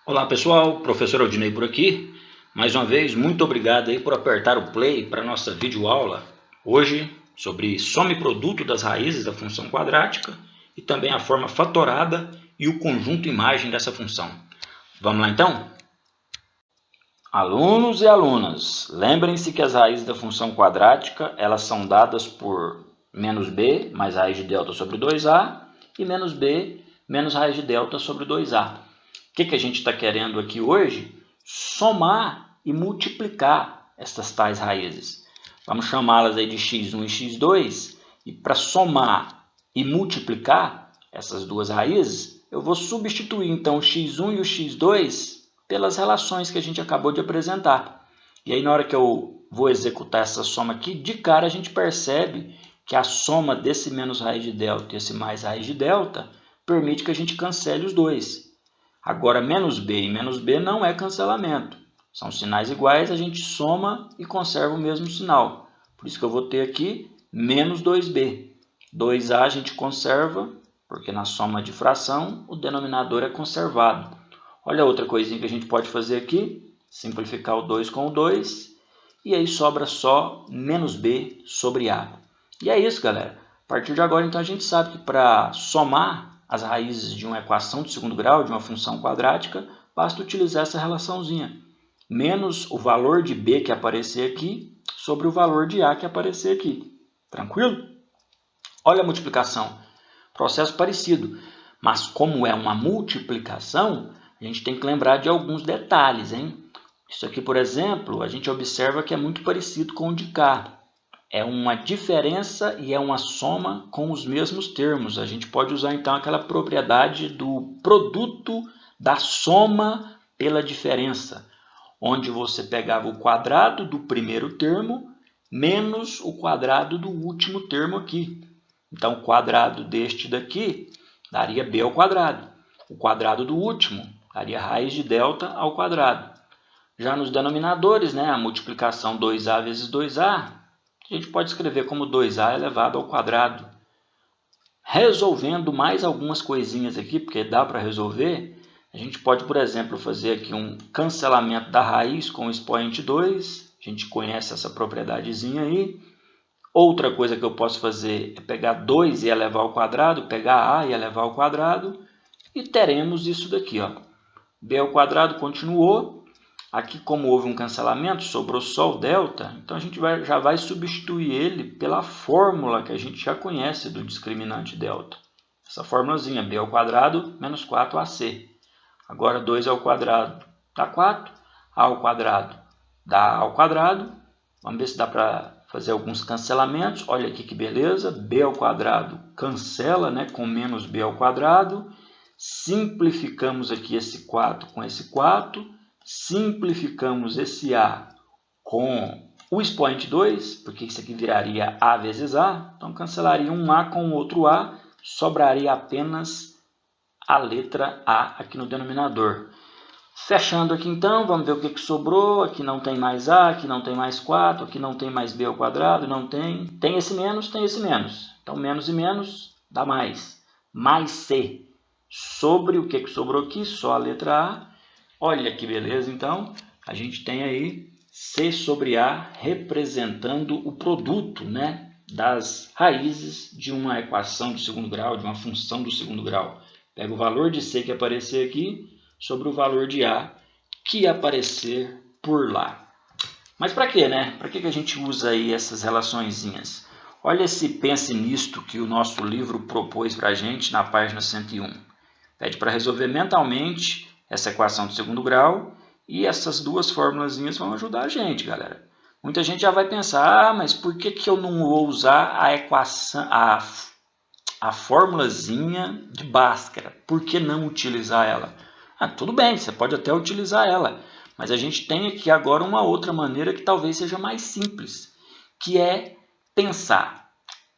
Olá pessoal, professor Aldinei por aqui. Mais uma vez, muito obrigado aí por apertar o play para a nossa videoaula. Hoje, sobre soma e produto das raízes da função quadrática e também a forma fatorada e o conjunto imagem dessa função. Vamos lá então? Alunos e alunas, lembrem-se que as raízes da função quadrática elas são dadas por menos b mais raiz de delta sobre 2a e menos b menos raiz de delta sobre 2a. O que a gente está querendo aqui hoje? Somar e multiplicar essas tais raízes. Vamos chamá-las aí de x1 e x2, e para somar e multiplicar essas duas raízes, eu vou substituir então o x1 e o x2 pelas relações que a gente acabou de apresentar. E aí na hora que eu vou executar essa soma aqui, de cara a gente percebe que a soma desse menos raiz de delta e esse mais raiz de delta permite que a gente cancele os dois. Agora, menos b e menos b não é cancelamento. São sinais iguais, a gente soma e conserva o mesmo sinal. Por isso que eu vou ter aqui menos 2b. 2a a gente conserva, porque na soma de fração o denominador é conservado. Olha outra coisinha que a gente pode fazer aqui. Simplificar o 2 com o 2. E aí sobra só menos b sobre a. E é isso, galera. A partir de agora, então, a gente sabe que para somar as raízes de uma equação de segundo grau, de uma função quadrática, basta utilizar essa relaçãozinha. Menos o valor de b que aparecer aqui sobre o valor de a que aparecer aqui. Tranquilo? Olha a multiplicação. Processo parecido. Mas como é uma multiplicação, a gente tem que lembrar de alguns detalhes, hein? Isso aqui, por exemplo, a gente observa que é muito parecido com o de cá. É uma diferença e é uma soma com os mesmos termos. A gente pode usar então aquela propriedade do produto da soma pela diferença, onde você pegava o quadrado do primeiro termo menos o quadrado do último termo aqui. Então, o quadrado deste daqui daria b ao quadrado. O quadrado do último daria raiz de delta ao quadrado. Já nos denominadores, a multiplicação 2a vezes 2a, a gente pode escrever como 2a elevado ao quadrado. Resolvendo mais algumas coisinhas aqui, porque dá para resolver, a gente pode, por exemplo, fazer aqui um cancelamento da raiz com o expoente 2. A gente conhece essa propriedadezinha aí. Outra coisa que eu posso fazer é pegar 2 e elevar ao quadrado, pegar a e elevar ao quadrado, e teremos isso daqui, ó. b ao quadrado continuou. Aqui, como houve um cancelamento, sobrou só o delta, então a gente já vai substituir ele pela fórmula que a gente já conhece do discriminante delta. Essa formulazinha, b ao quadrado menos 4ac. Agora 2 ao quadrado dá 4, a ao quadrado dá a ao quadrado. Vamos ver se dá para fazer alguns cancelamentos. Olha aqui que beleza, b ao quadrado cancela com menos b ao quadrado. Simplificamos aqui esse 4 com esse 4. Simplificamos esse a com o expoente 2, porque isso aqui viraria a vezes a. Então, cancelaria um a com o outro a, sobraria apenas a letra a aqui no denominador. Fechando aqui então, vamos ver o que sobrou. Aqui não tem mais a, aqui não tem mais 4, aqui não tem mais b ao quadrado, não tem. Tem esse menos, tem esse menos. Então, menos e menos dá mais. Mais c. Sobre o que sobrou aqui, só a letra a. Olha que beleza, então, a gente tem aí C sobre A representando o produto das raízes de uma equação de segundo grau, de uma função do segundo grau. Pega o valor de C que aparecer aqui sobre o valor de A que aparecer por lá. Mas para quê, Para que a gente usa aí essas relaçõezinhas? Olha esse pense nisto que o nosso livro propôs para a gente na página 101. Pede para resolver mentalmente essa equação de segundo grau, e essas duas formulazinhas vão ajudar a gente, galera. Muita gente já vai pensar, mas por que eu não vou usar a equação, a formulazinha de Bhaskara? Por que não utilizar ela? Tudo bem, você pode até utilizar ela, mas a gente tem aqui agora uma outra maneira que talvez seja mais simples, que é pensar.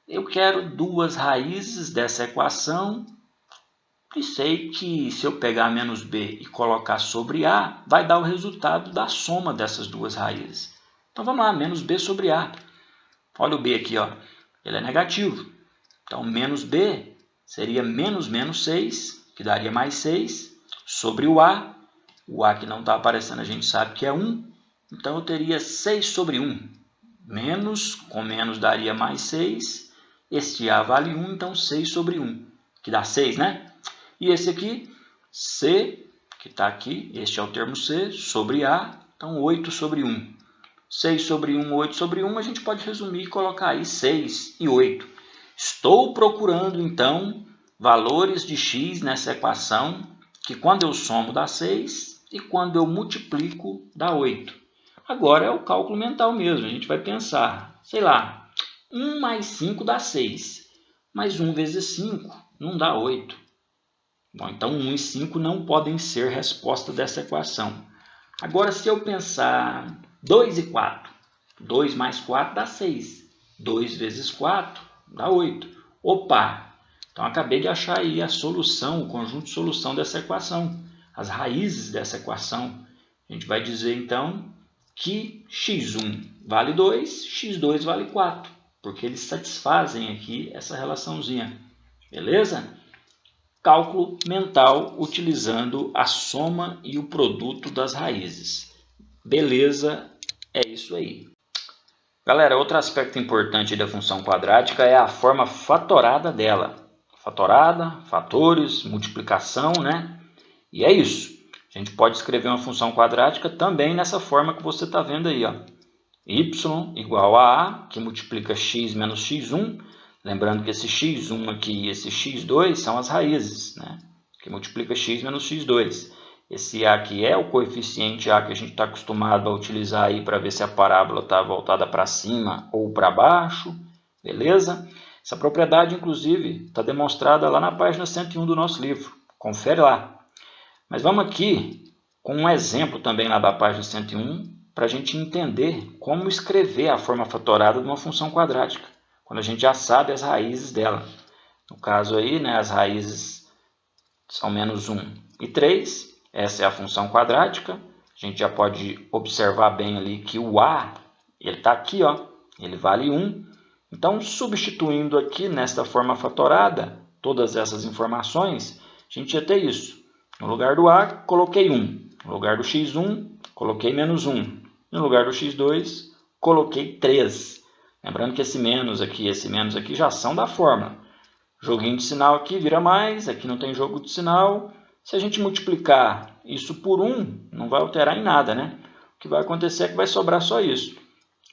Eu quero duas raízes dessa equação, e sei que se eu pegar menos b e colocar sobre a, vai dar o resultado da soma dessas duas raízes. Então vamos lá, menos b sobre a. Olha o b aqui, ó. Ele é negativo. Então menos b seria menos menos 6, que daria mais 6, sobre o a. O A que não está aparecendo a gente sabe que é 1. Então eu teria 6 sobre 1. Menos, com menos daria mais 6. Este A vale 1, então 6 sobre 1. Que dá 6, né? E esse aqui, C, que está aqui, este é o termo C, sobre A, então 8 sobre 1. 6 sobre 1, 8 sobre 1, a gente pode resumir e colocar aí 6 e 8. Estou procurando, então, valores de x nessa equação, que quando eu somo dá 6 e quando eu multiplico dá 8. Agora é o cálculo mental mesmo, a gente vai pensar, sei lá, 1 mais 5 dá 6, mas 1 vezes 5 não dá 8. Bom, então 1 e 5 não podem ser resposta dessa equação. Agora, se eu pensar 2 e 4, 2 mais 4 dá 6, 2 vezes 4 dá 8. Opa! Então, acabei de achar aí a solução, o conjunto de solução dessa equação, as raízes dessa equação. A gente vai dizer, então, que x1 vale 2, x2 vale 4, porque eles satisfazem aqui essa relaçãozinha. Beleza? Cálculo mental utilizando a soma e o produto das raízes. Beleza? É isso aí. Galera, outro aspecto importante da função quadrática é a forma fatorada dela. Fatorada, fatores, multiplicação, né? E é isso. A gente pode escrever uma função quadrática também nessa forma que você está vendo aí, ó. Y igual a A, que multiplica x menos x1. Lembrando que esse x1 aqui e esse x2 são as raízes, né? Que multiplica x menos x2. Esse A aqui é o coeficiente A que a gente está acostumado a utilizar aí para ver se a parábola está voltada para cima ou para baixo. Beleza? Essa propriedade, inclusive, está demonstrada lá na página 101 do nosso livro. Confere lá. Mas vamos aqui com um exemplo também lá da página 101 para a gente entender como escrever a forma fatorada de uma função quadrática, quando a gente já sabe as raízes dela. No caso aí, né, as raízes são menos 1 e 3, essa é a função quadrática. A gente já pode observar bem ali que o A, ele está aqui, ó, ele vale 1. Então, substituindo aqui nesta forma fatorada, todas essas informações, a gente ia ter isso. No lugar do A, coloquei 1. No lugar do x1, coloquei menos 1. No lugar do x2, coloquei 3. Lembrando que esse menos aqui e esse menos aqui já são da fórmula. Joguinho de sinal aqui vira mais, aqui não tem jogo de sinal. Se a gente multiplicar isso por 1, não vai alterar em nada, né? O que vai acontecer é que vai sobrar só isso.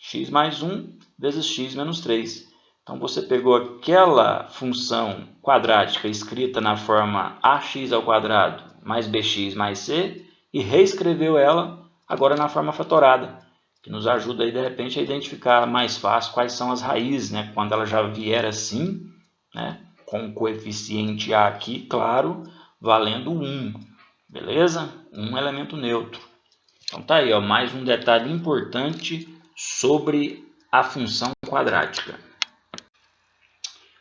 X mais 1 vezes x menos 3. Então, você pegou aquela função quadrática escrita na forma ax ao quadrado mais bx mais c e reescreveu ela agora na forma fatorada, que nos ajuda aí, de repente, a identificar mais fácil quais são as raízes, né? Quando ela já vier assim, né? Com o coeficiente a aqui, claro, valendo 1, beleza? Um elemento neutro. Então tá aí, ó, mais um detalhe importante sobre a função quadrática.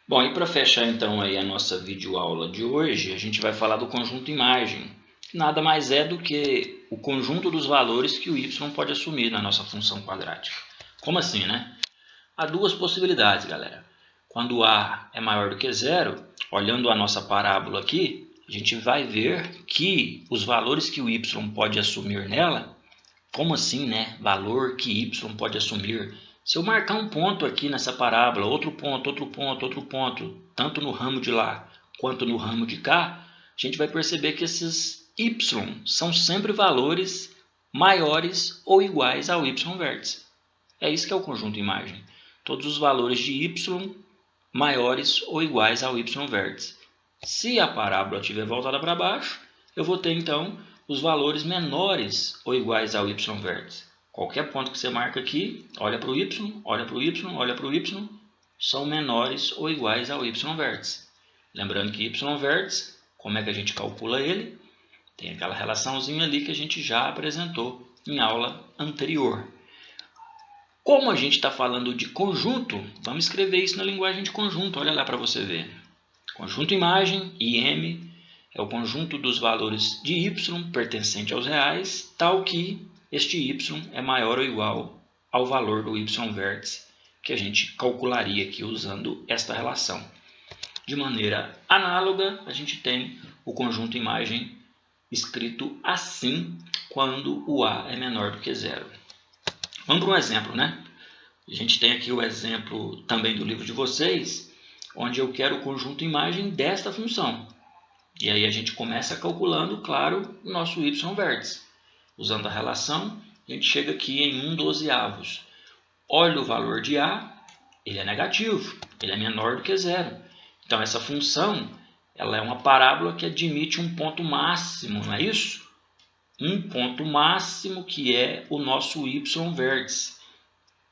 Bom, e para fechar então aí a nossa videoaula de hoje, a gente vai falar do conjunto imagem, que nada mais é do que o conjunto dos valores que o y pode assumir na nossa função quadrática. Como assim, né? Há duas possibilidades, galera. Quando a é maior do que zero, olhando a nossa parábola aqui, a gente vai ver que os valores que o y pode assumir nela, como assim, né? Valor que y pode assumir. Se eu marcar um ponto aqui nessa parábola, outro ponto, outro ponto, outro ponto, tanto no ramo de lá quanto no ramo de cá, a gente vai perceber que esses y são sempre valores maiores ou iguais ao y vértice. É isso que é o conjunto imagem. Todos os valores de y maiores ou iguais ao y vértice. Se a parábola estiver voltada para baixo, eu vou ter então os valores menores ou iguais ao y vértice. Qualquer ponto que você marca aqui, olha para o y, olha para o y, olha para o y, são menores ou iguais ao y vértice. Lembrando que y vértice, como é que a gente calcula ele? Tem aquela relaçãozinha ali que a gente já apresentou em aula anterior. Como a gente está falando de conjunto, vamos escrever isso na linguagem de conjunto. Olha lá para você ver. Conjunto imagem, IM, é o conjunto dos valores de y pertencente aos reais, tal que este y é maior ou igual ao valor do y vértice, que a gente calcularia aqui usando esta relação. De maneira análoga, a gente tem o conjunto imagem escrito assim quando o A é menor do que 0. Vamos para um exemplo, né? A gente tem aqui o exemplo também do livro de vocês, onde eu quero o conjunto imagem desta função. E aí a gente começa calculando, claro, o nosso y vértice. Usando a relação, a gente chega aqui em 1/12. Olha o valor de A, ele é negativo, ele é menor do que 0. Então essa função ela é uma parábola que admite um ponto máximo, não é isso? Um ponto máximo que é o nosso y vértice.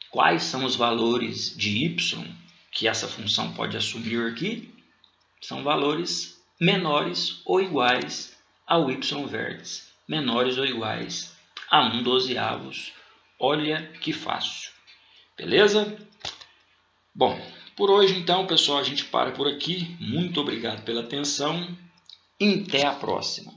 Quais são os valores de y que essa função pode assumir aqui? São valores menores ou iguais ao y vértice, menores ou iguais a 1/12. Olha que fácil. Beleza? Bom, por hoje então, pessoal, a gente para por aqui. Muito obrigado pela atenção e até a próxima.